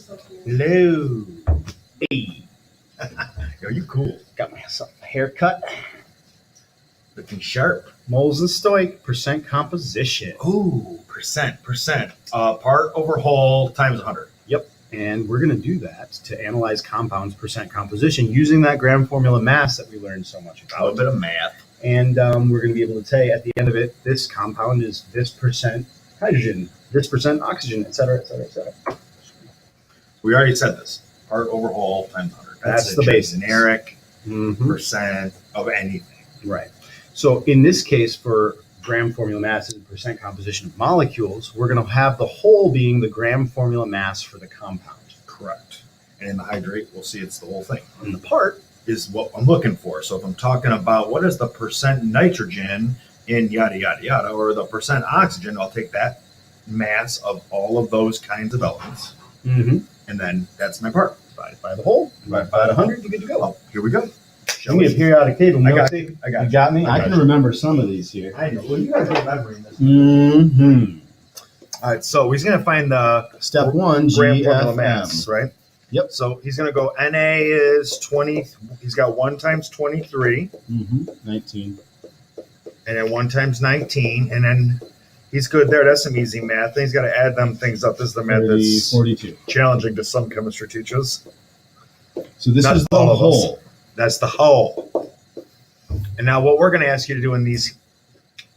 Hello. Hey. Yo, you cool. Got myself a haircut. Looking sharp. Moles and Stoich, percent composition. Ooh, percent. Part over whole times 100. Yep. And we're going to do that to analyze compounds percent composition using that gram formula mass that we learned so much A about. little bit of math. And we're going to be able to say at the end of it, this compound is this percent hydrogen, this percent oxygen, et cetera, et cetera, et cetera. We already said this. Part over whole times 100. That's the basics. Generic Mm-hmm. percent of anything. Right. So in this case, for gram formula mass and percent composition of molecules, we're going to have the whole being the gram formula mass for the compound. Correct. And in the hydrate, we'll see it's the whole thing. And the part Is what I'm looking for. So if I'm talking about what is the percent nitrogen in yada, yada, yada, or the percent oxygen, I'll take that mass of all of those kinds of elements. mm-hmm. And then that's my part. divided by the whole, divided by 100, you're good to go. Oh, here we go. Show me a periodic table. I got Milty. you. I got You you. got me? I I got can you. remember some of these here. I know. Well, you guys are remembering this. Mm-hmm. All right. So he's going to find the Step one, gram formula mass, GFM. right? Yep. So he's going to go Na is 20. He's got 1 times 23 Mm-hmm. 19. and then 1 times 19. And then he's good there. That's some easy math. Then he's got to add them things up. This is the math 30, that's 42. challenging to some chemistry teachers. So this Not is the all of us. whole. That's the whole. And now what we're going to ask you to do in these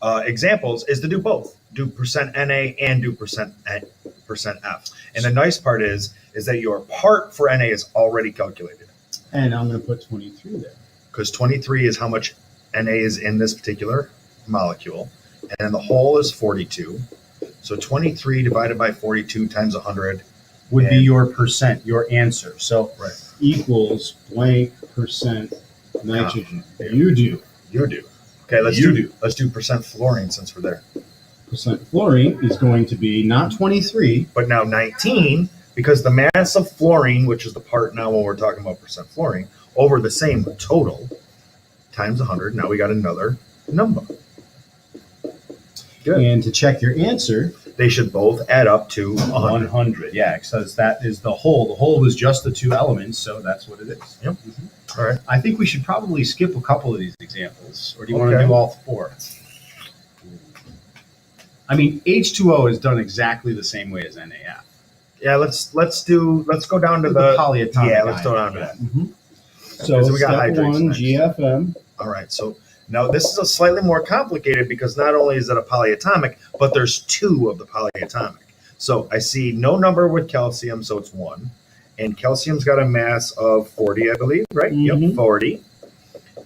examples is to do both. Do percent Na and do percent F. And the nice part is that your part for Na is already calculated And I'm going to put 23 there. because 23 is how much Na is in this particular molecule. And then the whole is 42. So 23 divided by 42 times 100. Would be And- your percent, your answer. So Right. equals blank percent nitrogen. Yeah. You do. You do. Okay, let's You do do. let's do percent fluorine since we're there. Percent fluorine is going to be not 23. But now 19, because the mass of fluorine, which is the part now when we're talking about percent fluorine, over the same total times 100. Now we got another number. Good. And to check your answer, They should both add up to 100. 100. Yeah, because that is the whole. The whole was just the two elements, so that's what it is. Yep. Mhm. All right. I think we should probably skip a couple of these examples, or do you want Okay. to do all four? I mean, H2O is done exactly the same way as NaF. Yeah, let's go down to the polyatomic. yeah, let's go down to that. Mhm. So So we got step hydrates one, next. GFM. All right. So now this is a slightly more complicated because not only is it a polyatomic, but there's 2 of the polyatomic. So I see no number with calcium, so it's 1. And calcium's got a mass of 40, I believe, right? Yep, Mhm. 40.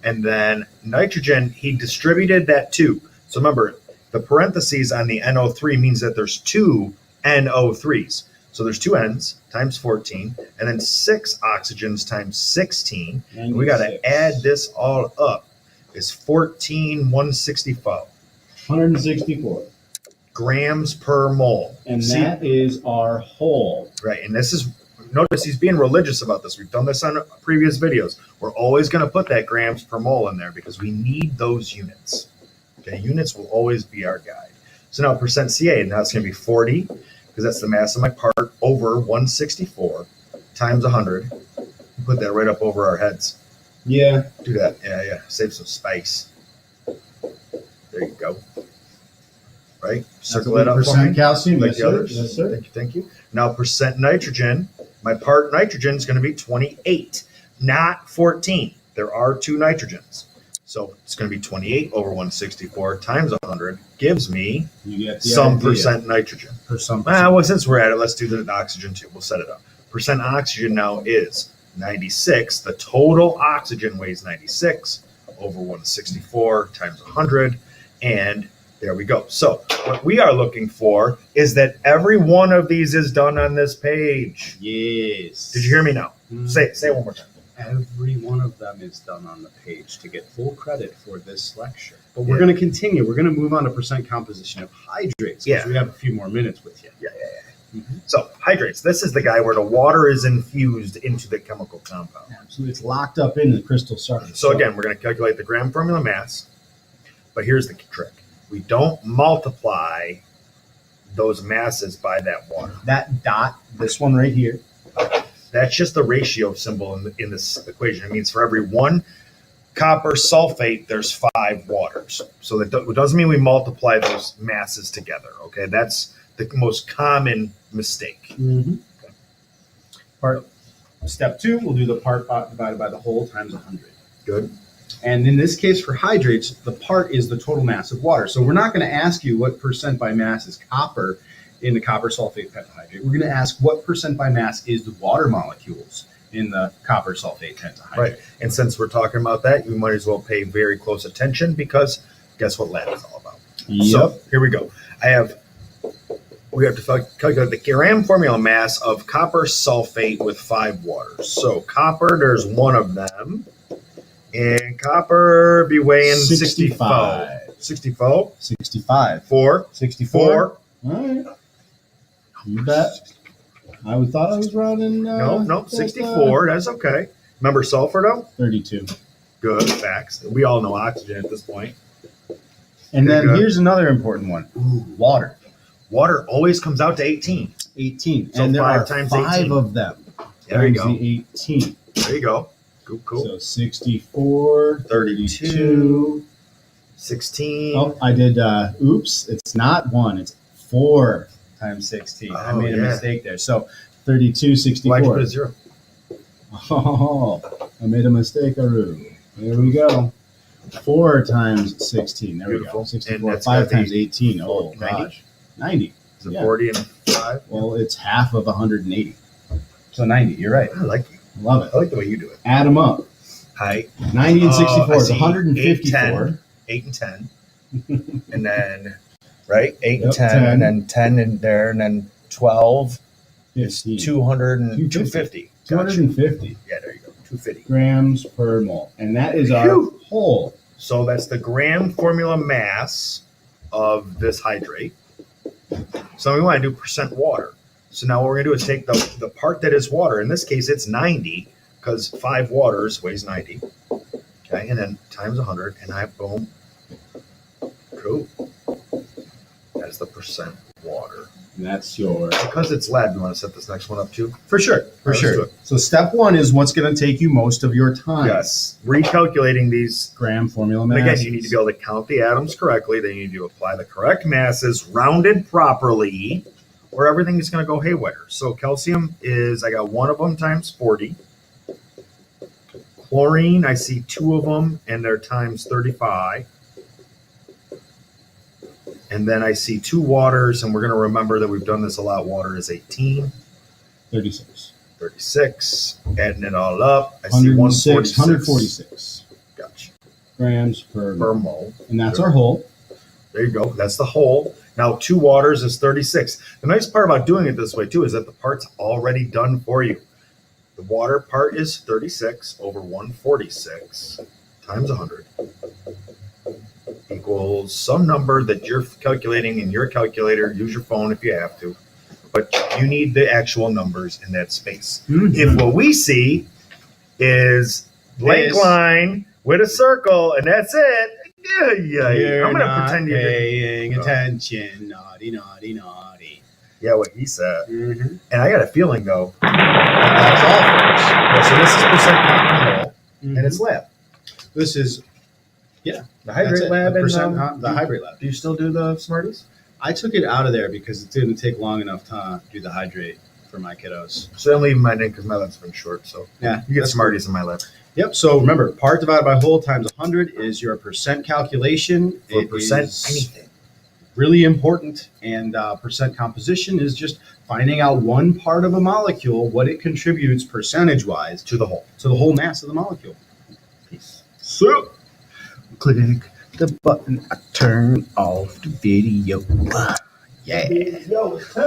And then nitrogen, he distributed that 2. So remember, the parentheses on the NO3 means that there's 2 NO3s. So there's 2 N's times 14, and then 6 oxygens times 16. And we got to 96. add this all up. It's 14,164 164. grams per mole. And See? that is our whole. Right. And this is, notice he's being religious about this. We've done this on previous videos. We're always going to put that grams per mole in there because we need those units. Okay. Units will always be our guide. So now percent Ca, now it's going to be 40 because that's the mass of my part over 164 times 100. Put that right up over our heads. Yeah. Do that. Yeah. Save some space. There you go. Right? Circle that up for percent me. calcium. Like Yes, the sir. others. Yes, sir. Thank you. Now percent nitrogen. My part nitrogen is going to be 28, not 14. There are 2 nitrogens. So it's going to be 28 over 164 times 100 gives me You get the some idea. percent nitrogen. For some Well, since we're at it, let's do the oxygen too. We'll set it up. Percent oxygen now is 96. The total oxygen weighs 96 over 164 times 100. And there we go. So what we are looking for is that every one of these is done on this page. Yes. Did you hear me now? Say it one more time. Every one of them is done on the page to get full credit for this lecture. But we're Yeah. going to continue. We're going to move on to percent composition of hydrates. 'Cause Yeah. We have a few more minutes with you. Yeah. So hydrates. This is the guy where the water is infused into the chemical compound. Absolutely. It's locked up in the crystal surface. So again, we're going to calculate the gram formula mass. But here's the trick. We don't multiply those masses by that water. that dot, this one right here, That's just the ratio symbol in this equation. It means for every 1 copper sulfate, there's 5 waters. So that doesn't mean we multiply those masses together. Okay, that's the most common mistake. Mm-hmm. Okay. Step 2, we'll do the part divided by the whole times 100. Good. And in this case, for hydrates, the part is the total mass of water. So we're not going to ask you what percent by mass is copper in the copper sulfate pentahydrate. We're going to ask what percent by mass is the water molecules in the copper sulfate pentahydrate. Right. And since we're talking about that, you might as well pay very close attention, because guess what lab is all about? Yep. So here we go. We have to calculate the gram formula mass of copper sulfate with 5 waters. So copper, there's 1 of them. And copper be weighing 65. 64? 65. 4. 64. All right. You bet. I thought I was running. No, 64. That's okay. Remember sulfur, though? 32. Good. Facts. We all know oxygen at this point. And then Good. here's another important one. Ooh, water. Water always comes out to 18. 18. So and there 5 are times 5 18. of them. There you times go. the 18. There you go. Cool. So 64, 32. 16. Oh, I did. Oops. It's not 1. It's 4 times 16. I Oh, made a yeah. mistake there. So 32, 64. Why'd you put a 0? Oh, I made a mistake, Aru. There we go. 4 times 16. There Beautiful. we go. 64. And that's 5 gotta be times 18. Oh, 90? gosh. 90. Is it Yeah. 40 and 5? Well, it's half of 180. So 90. You're right. I like you. Love it. I like the way you do it. Add them up. Height, 90 and 64 I is see 154. 8 and 10. And then, right? 8 Yep, and 10, 10. and then 10 in there, and then 12 is 15. 200 and 250. 250. 250 Yeah, there you go. 250. grams per mole. And that is our Phew. whole. So that's the gram formula mass of this hydrate. So we want to do percent water. So now what we're going to do is take the part that is water. In this case, it's 90, because 5 waters weighs 90. Okay, and then times 100, and I boom. Cool. That's the percent water. And that's your. Because it's lead, you want to set this next one up too? For sure. For Let's do sure. it. So step 1 is what's going to take you most of your time. Yes. Recalculating these. Gram formula And mass. again, you need to be able to count the atoms correctly. Then you need to apply the correct masses, rounded properly, or everything is going to go haywire. So calcium is, I got 1 of them times 40. Chlorine, I see 2 of them, and they're times 35. And then I see 2 waters, and we're going to remember that we've done this a lot. Water is 18, 36. 36. Adding it all up, I see 106, 146 Gotcha. grams per Per mole. mole. And that's our whole. There you go. That's the whole. Now 2 waters is 36. The nice part about doing it this way too is that the part's already done for you. The water part is 36 over 146 times 100 equals some number that you're calculating in your calculator. Use your phone if you have to, but you need the actual numbers in that space. Mhm. If what we see is blank This. line with a circle and that's it, yeah. You're I'm gonna not pretend you didn't. paying Oh. attention. Naughty, naughty, naughty. Yeah, what he said. Mm-hmm. And I got a feeling though. That's all, folks. Yeah, so this is percent cotton mole, Mhm. and it's lab. This is The that's hydrate it, lab the and percent, the hydrate lab. Do you still do the Smarties? I took it out of there because it didn't take long enough to do the hydrate for my kiddos. So I'm leaving mine in because my lab's been short. So Yeah, you get that's Smarties in my lab. Yep. So remember, part divided by whole times 100 is your percent calculation. For It percent is anything. really important, and percent composition is just finding out one part of a molecule, what it contributes percentage-wise To the whole. to the whole mass of the molecule. Peace. So, click the button. I turn off the video. Yeah. Yo, it's time.